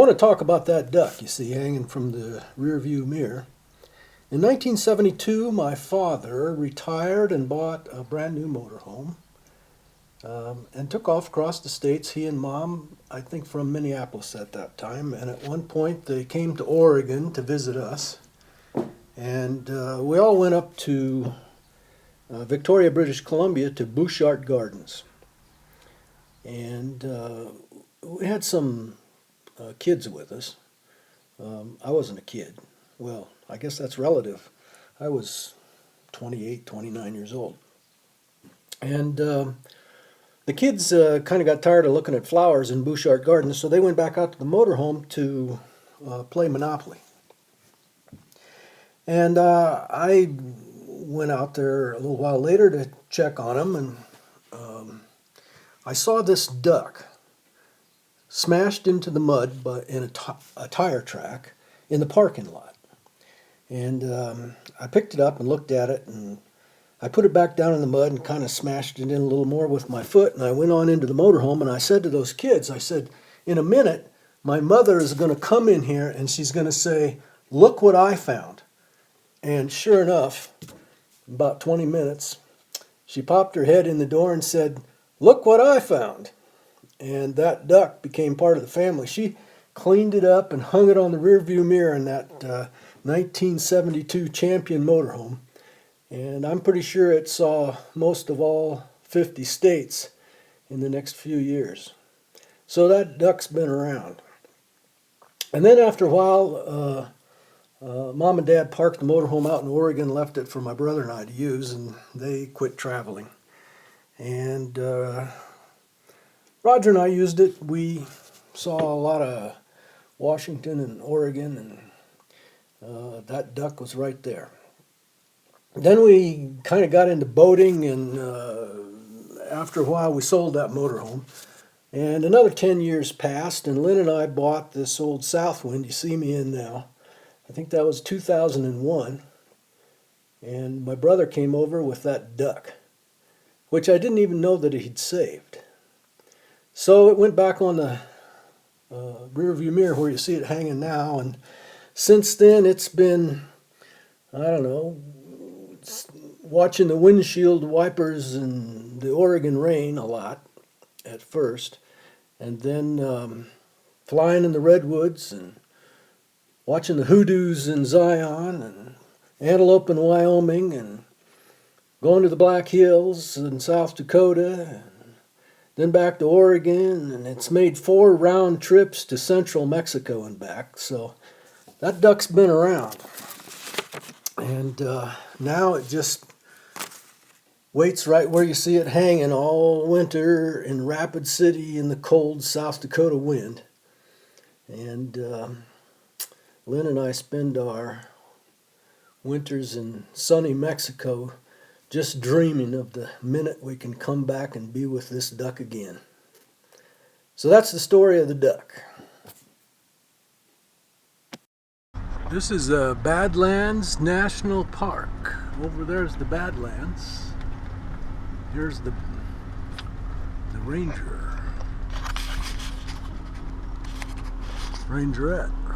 want to talk about that duck you see hanging from the rear view mirror. In 1972, my father retired and bought a brand new motorhome and took off across the states, he and Mom, I think from Minneapolis at that time. And at one point they came to Oregon to visit us. And we all went up to Victoria, British Columbia to Bouchard Gardens. And we had some kids with us. I wasn't a kid. Well, I guess that's relative. I was 28, 29 years old. And the kids kind of got tired of looking at flowers in Bouchard Gardens, so they went back out to the motorhome to play Monopoly. And I went out there a little while later to check on them, and I saw this duck smashed into the mud in a tire track in the parking lot. And I picked it up and looked at it, and I put it back down in the mud and kind of smashed it in a little more with my foot, and I went on into the motorhome, and I said to those kids, I said, in a minute, my mother is going to come in here and she's going to say, "Look what I found." And sure enough, about 20 minutes, she popped her head in the door and said, "Look what I found." And that duck became part of the family. She cleaned it up and hung it on the rearview mirror in that 1972 Champion motorhome. And I'm pretty sure it saw most of all 50 states in the next few years. So that duck's been around. And then after a while, Mom and Dad parked the motorhome out in Oregon, left it for my brother and I to use, and they quit traveling. And Roger and I used it. We saw a lot of Washington and Oregon, and that duck was right there. Then we kind of got into boating, and after a while we sold that motorhome. And another 10 years passed, and Lynn and I bought this old Southwind you see me in now. I think that was 2001. And my brother came over with that duck, which I didn't even know that he'd saved. So it went back on the rear view mirror where you see it hanging now. And since then it's been, I don't know, watching the windshield wipers in the Oregon rain a lot at first, and then flying in the redwoods and watching the hoodoos in Zion and antelope in Wyoming and going to the Black Hills in South Dakota and then back to Oregon, and it's made 4 round trips to central Mexico and back. So that duck's been around. And now it just waits right where you see it hanging all winter in Rapid City in the cold South Dakota wind. And Lynn and I spend our winters in sunny Mexico just dreaming of the minute we can come back and be with this duck again. So that's the story of the duck. This is Badlands National Park. Over there's the Badlands. Here's the Rangerette.